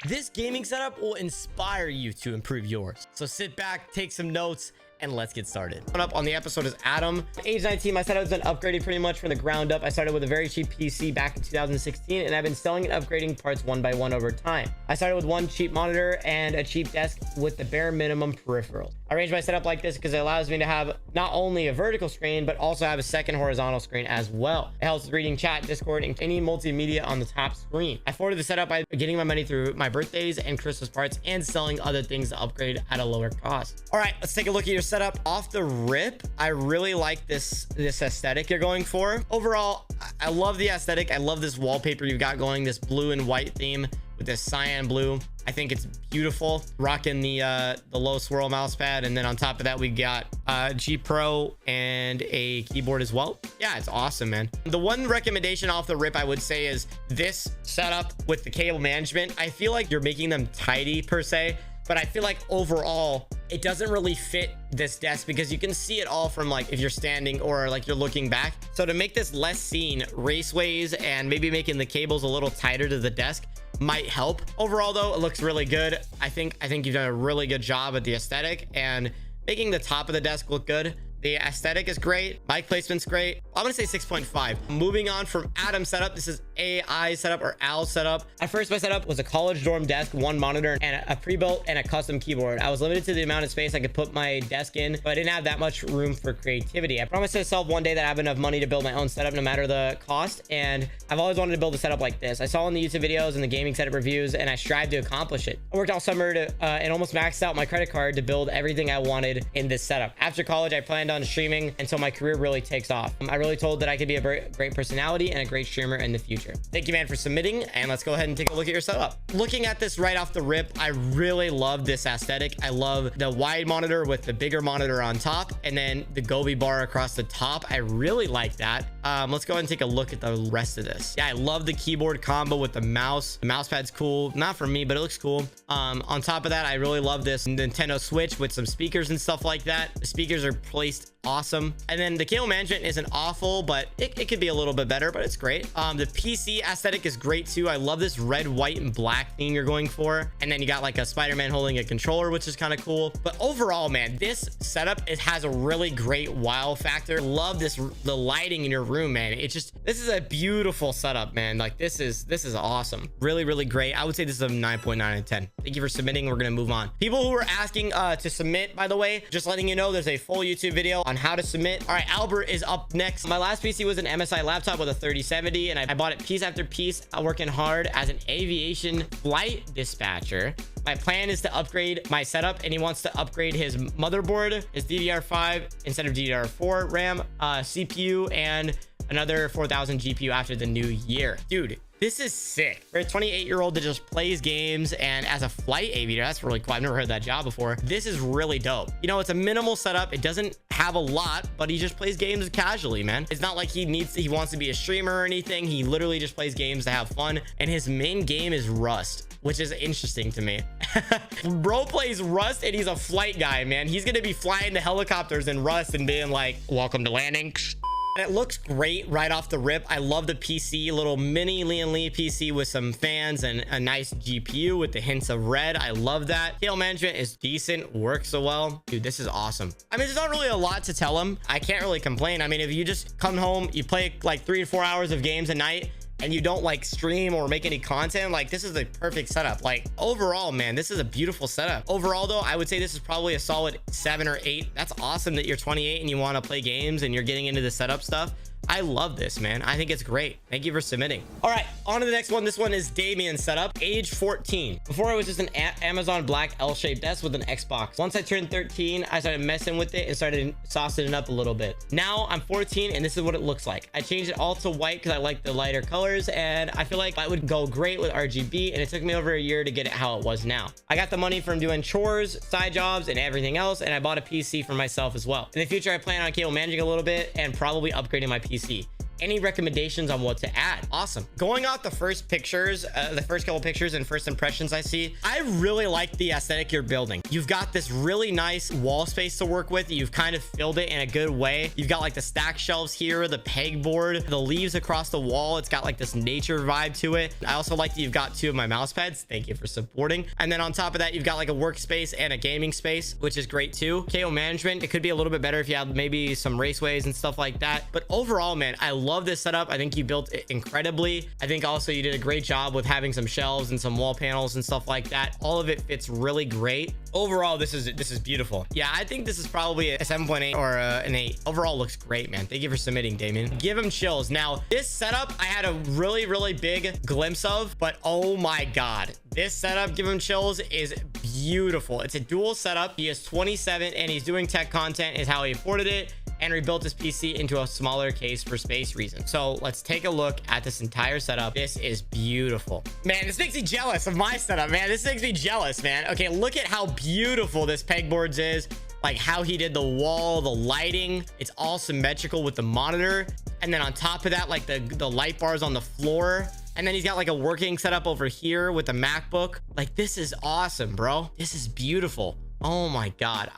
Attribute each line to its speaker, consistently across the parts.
Speaker 1: This gaming setup will inspire you to improve yours. So sit back, take some notes, and let's get started. Coming up on the episode is Adam. Age 19, my setup's been upgraded pretty much from the ground up. I started with a very cheap PC back in 2016, and I've been selling and upgrading parts one by one over time. I started with one cheap monitor and a cheap desk with the bare minimum peripherals. I arranged my setup like this because it allows me to have not only a vertical screen, but also have a second horizontal screen as well. It helps with reading chat, Discord, and any multimedia on the top screen. I forwarded the setup by getting my money through my birthdays and Christmas parts and selling other things to upgrade at a lower cost. All right, let's take a look at your setup. Off the rip, I really like this aesthetic you're going for. Overall, I love the aesthetic. I love this wallpaper you've got going, this blue and white theme with this cyan blue. I think it's beautiful. Rocking the low swirl mouse pad, and then on top of that we got G Pro and a keyboard as well. Yeah, it's awesome, man. The one recommendation off the rip I would say is this setup with the cable management. I feel like you're making them tidy per se, but I feel like overall it doesn't really fit this desk because you can see it all from like if you're standing or like you're looking back. So to make this less seen, raceways and maybe making the cables a little tighter to the desk might help. Overall though, it looks really good. I think you've done a really good job at the aesthetic and making the top of the desk look good. The aesthetic is great. Mic placement's great. I'm gonna say 6.5. Moving on from Adam's setup, this is AI setup or Al's setup. At first, my setup was a college dorm desk, one monitor, and a pre-built and a custom keyboard. I was limited to the amount of space I could put my desk in, but I didn't have that much room for creativity. I promised myself one day that I have enough money to build my own setup no matter the cost, and I've always wanted to build a setup like this. I saw in the YouTube videos and the gaming setup reviews, and I strived to accomplish it. I worked all summer to and almost maxed out my credit card to build everything I wanted in this setup. After college, I planned on streaming until my career really takes off. I really told that I could be a very great personality and a great streamer in the future. Thank you, man, for submitting, and let's go ahead and take a look at your setup. Looking at this right off the rip, I really love this aesthetic. I love the wide monitor with the bigger monitor on top, and then the Gobi bar across the top. I really like that. Let's go ahead and take a look at the rest of this. Yeah, I love the keyboard combo with the mouse. The mouse pad's cool. Not for me, but it looks cool. On top of that, I really love this Nintendo Switch with some speakers and stuff like that. The speakers are placed awesome, and then the cable management isn't awful, but it could be a little bit better, but it's great. The PC aesthetic is great too. I love this red, white, and black theme you're going for, and then you got like a Spider-Man holding a controller, which is kind of cool. But overall, man, this setup, it has a really great wow factor. Love the lighting in your room, man. This is a beautiful setup, man. Like this is awesome. Really great. I would say this is a 9.9 out of 10. Thank you for submitting. We're gonna move on. People who were asking to submit, by the way, just letting you know, there's a full YouTube video on how to submit. All right, Albert is up next. My last PC was an MSI laptop with a 3070, and I bought it piece after piece, working hard as an aviation flight dispatcher. My plan is to upgrade my setup, and he wants to upgrade his motherboard, his DDR5 instead of DDR4 RAM, CPU, and another 4000 GPU after the new year. Dude, this is sick. For a 28-year-old that just plays games and as a flight aviator, that's really cool. I've never heard that job before. This is really dope. You know, it's a minimal setup. It doesn't have a lot, but he just plays games casually, man. It's not like he wants to be a streamer or anything. He literally just plays games to have fun, and his main game is Rust, which is interesting to me. Bro plays Rust, and he's a flight guy, man. He's gonna be flying the helicopters in Rust and being like, welcome to landing. It looks great right off the rip. I love the PC, little mini Lian Li PC with some fans and a nice GPU with the hints of red. I love that. Cable management is decent, works so well. Dude, this is awesome. I mean, there's not really a lot to tell him. I can't really complain. I mean, if you just come home, you play like 3 to 4 hours of games a night, and you don't like stream or make any content, like this is the perfect setup. Like overall, man, this is a beautiful setup. Overall though, I would say this is probably a solid 7 or 8. That's awesome that you're 28 and you want to play games and you're getting into the setup stuff. I love this, man. I think it's great. Thank you for submitting. All right, on to the next one. This one is Damien's setup, age 14. Before, it was just an Amazon black L-shaped desk with an Xbox. Once I turned 13, I started messing with it and started saucing it up a little bit. Now I'm 14 and this is what it looks like. I changed it all to white because I like the lighter colors, and I feel like that would go great with RGB, and it took me over a year to get it how it was now. I got the money from doing chores, side jobs, and everything else, and I bought a PC for myself as well. In the future, I plan on cable managing a little bit and probably upgrading my PC. any recommendations on what to add? Awesome. Going off the first pictures, the first couple pictures and first impressions I see, I really like the aesthetic you're building. You've got this really nice wall space to work with. You've kind of filled it in a good way. You've got like the stack shelves here, the pegboard, the leaves across the wall. It's got like this nature vibe to it. I also like that you've got 2 of my mouse pads. Thank you for supporting. And then on top of that, you've got like a workspace and a gaming space, which is great too. KO management, it could be a little bit better if you had maybe some raceways and stuff like that. But overall, man, I love this setup. I think you built it incredibly. I think also you did a great job with having some shelves and some wall panels and stuff like that. All of it fits really great. Overall, this is beautiful. Yeah, I think this is probably a 7.8 or an 8. Overall, looks great, man. Thank you for submitting, Damien. Give him chills. Now, this setup I had a really big glimpse of, but oh my god, this setup, give him chills, is beautiful. It's a dual setup. He is 27 and he's doing tech content is how he afforded it, and rebuilt his PC into a smaller case for space reasons. So let's take a look at this entire setup. This is beautiful. Man, this makes me jealous of my setup, man. This makes me jealous, man. Okay, look at how beautiful this pegboards is. Like how he did the wall, the lighting. It's all symmetrical with the monitor. And then on top of that, like the light bars on the floor. And then he's got like a working setup over here with the MacBook. Like, this is awesome, bro. This is beautiful. Oh my god.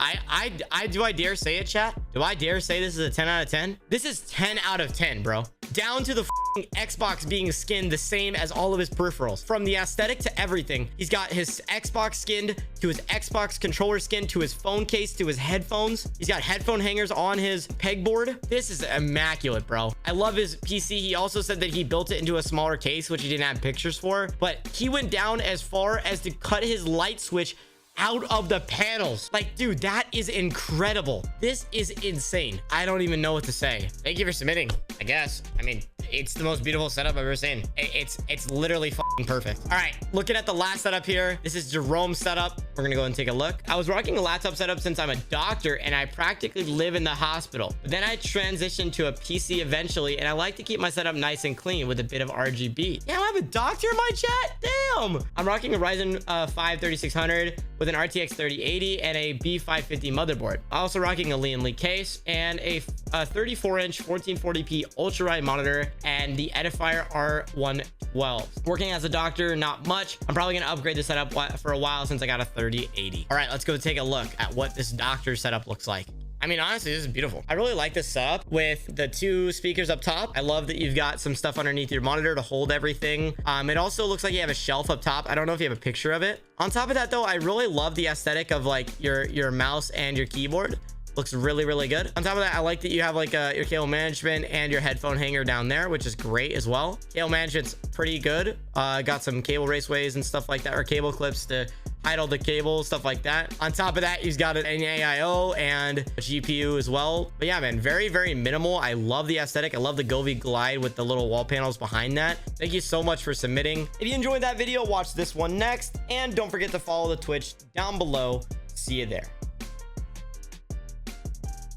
Speaker 1: Do I dare say it, chat? Do I dare say this is a 10 out of 10? This is 10 out of 10, bro. Down to the Xbox being skinned the same as all of his peripherals. From the aesthetic to everything. He's got his Xbox skinned to his Xbox controller skinned to his phone case to his headphones. He's got headphone hangers on his pegboard. This is immaculate, bro. I love his PC. He also said that he built it into a smaller case, which he didn't have pictures for, but he went down as far as to cut his light switch out of the panels. Like, dude, that is incredible. This is insane. I don't even know what to say. Thank you for submitting, I guess. I mean, it's the most beautiful setup I've ever seen. It's literally fucking perfect. All right, looking at the last setup here. This is Jerome's setup. We're gonna go and take a look. I was rocking a laptop setup since I'm a doctor and I practically live in the hospital. But then I transitioned to a PC eventually, and I like to keep my setup nice and clean with a bit of RGB. Yeah, I have a doctor in my chat. Damn. I'm rocking a Ryzen 5 3600 with an RTX 3080 and a B550 motherboard. Also rocking a Lian Li case and a 34-inch 1440p ultra-wide monitor and the Edifier R112. Working as a doctor, not much. I'm probably gonna upgrade the setup for a while since I got a 3080. All right, let's go take a look at what this doctor setup looks like. I mean, honestly, this is beautiful. I really like this setup with the 2 speakers up top. I love that you've got some stuff underneath your monitor to hold everything. It also looks like you have a shelf up top. I don't know if you have a picture of it. On top of that, though, I really love the aesthetic of like your mouse and your keyboard. Looks really good. On top of that, I like that you have like your cable management and your headphone hanger down there, which is great as well. Cable management's pretty good. Got some cable raceways and stuff like that, or cable clips to hide all the cables, stuff like that. On top of that, he's got an AIO and a GPU as well. But yeah, man, very minimal. I love the aesthetic. I love the Govee glide with the little wall panels behind that. Thank you so much for submitting. If you enjoyed that video, watch this one next, and don't forget to follow the Twitch down below. See you there.